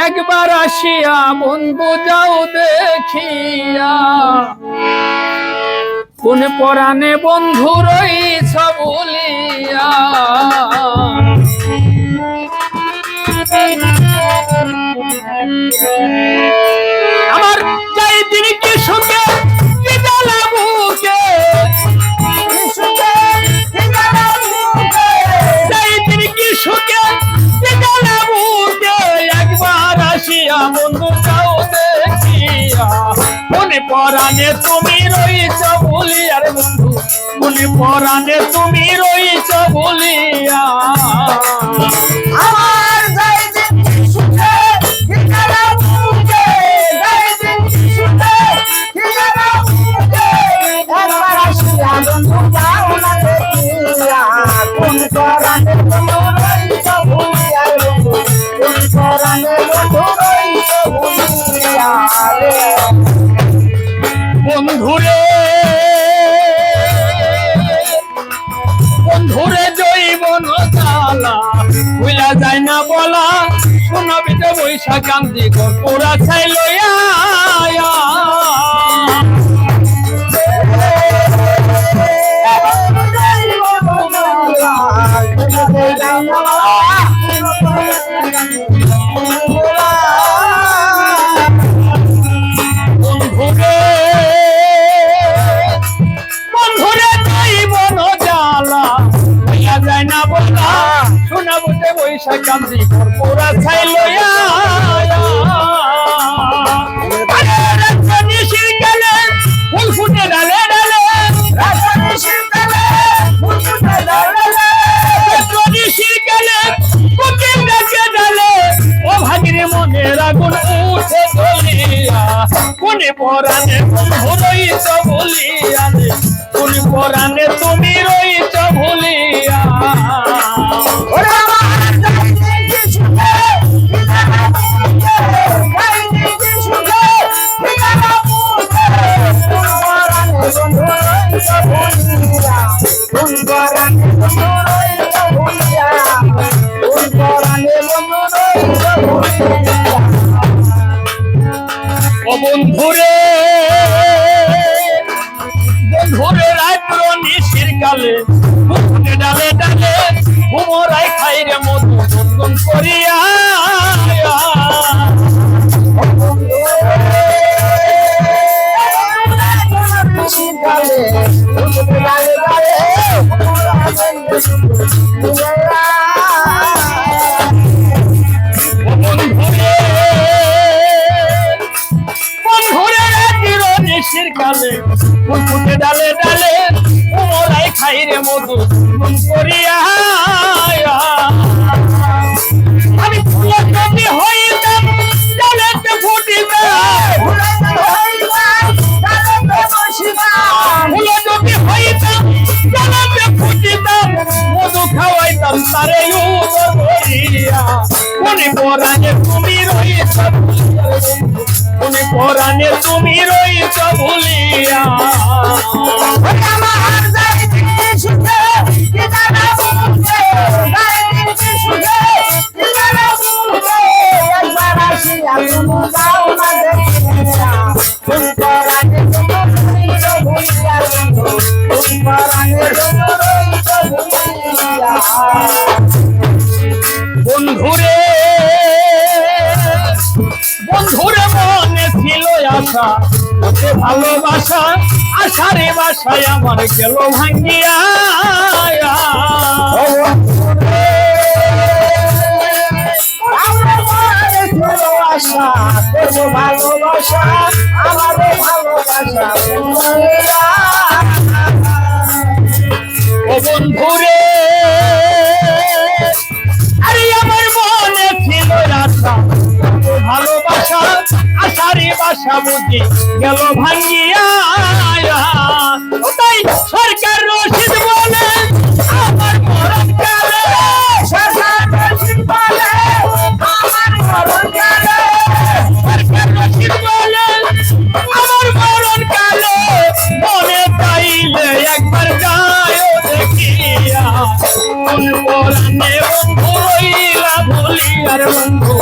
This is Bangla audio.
একবার আসিয়া বন্ধু যাও দেখিয়া, কোন পরাণে বন্ধু রইছ বলিয়া। আমার যাই দিন কি সুখে কি জ্বালা বুকে, যাই দিন কি সুখে কি জ্বালা বুকে, একবার আসিয়া বন্ধু যাও দেখিয়া, কোন পরাণে তুমি রইছ বলিয়া রে বন্ধু, কোন পরাণে তুমি রইছ বলিয়া। আমার যাই দিন সুখে কি জ্বালা বুকে, যাই দিন সুখে কি জ্বালা বুকে, একবার আসিয়া বন্ধু যাও না দেখিয়া, কোন পরাণে বন্ধু রইছ বলিয়া রে বন্ধু, কোন পরাণে বন্ধু রইছ বলিয়া রে বন্ধুরে বন্ধুরে জৈবন জ্বালা ভুলা যায় না বলা, শোনাবিতে বৈশাখ কান্তি পোড়া ছাই লইয়া। বন্ধুরে বন্ধুরে জৈবন জ্বালা ভুলা যায় না বলা, শোনাবিতে বৈশাখ কান্তি পোড়া ছাই লইয়া। ফুল ফুটে ডালে ডালে, ও ভাগিরে মনের আগুন উঠে জ্বলিয়া, কোন পরাণে বন্ধু রইছ বলিয়া রে, কোন পরাণে তুমি রইছ ভুলিয়া। ও বন্ধুরে বন্ধুরে রাত্র নিশির কালে, ফুটে ডালে ডালে ঘুমরাই খাই রে মধু নন্দন করিয়া। নিশির কালে ফুটে ডালে ডালে ঘুমরাই খাই রে মধু নন্দন করিয়া। আমি ফুলকপি হইতাম ডালেতে ফুটিতাম, ফুলকপি হইতাম ডালেতে ফুটিতাম, মধু খাওয়াইতাম তারে উদর ভরিয়া, কোন পরাণে তুমি রইছ বলিয়া, কোন পরাণে তুমি রইছ বলিয়া। আমার যাই দিন সুখে কি জ্বালা বুকে, যাই দিন সুখে কি জ্বালা বুকে, একবার আসিয়া বন্ধু যাও না দেখিয়া, কোন পরাণে বন্ধু রইছ বলিয়া বন্ধু, কোন পরাণে বন্ধু রইছ বলিয়া। বন্ধুরে বন্ধুরে মনে ছিল আশা, ওতে ভালোবাসা, আশারে বাসায় আমার গেল ভাঙ্গিয়া। ভালোবাসা তোর ভালোবাসা আমাদের ভালোবাসা, ও বন্ধুরে আরে আমার মনে ছিল আশা, ভালোবাসা, আশারে বাসা বুঝি গেল ভাঙ্গিয়া। তাই সরকার রশিদ বলে আমার মরণ কালে, সরকার রশিদ বলে আমার মরণ কালে, সরকার রশিদ বলে আমার মরণ কালে, মনে চাইলে একবার যায় দেখিয়া, কোন পরাণে বন্ধু রইলা ভুলিয়ার বন্ধু,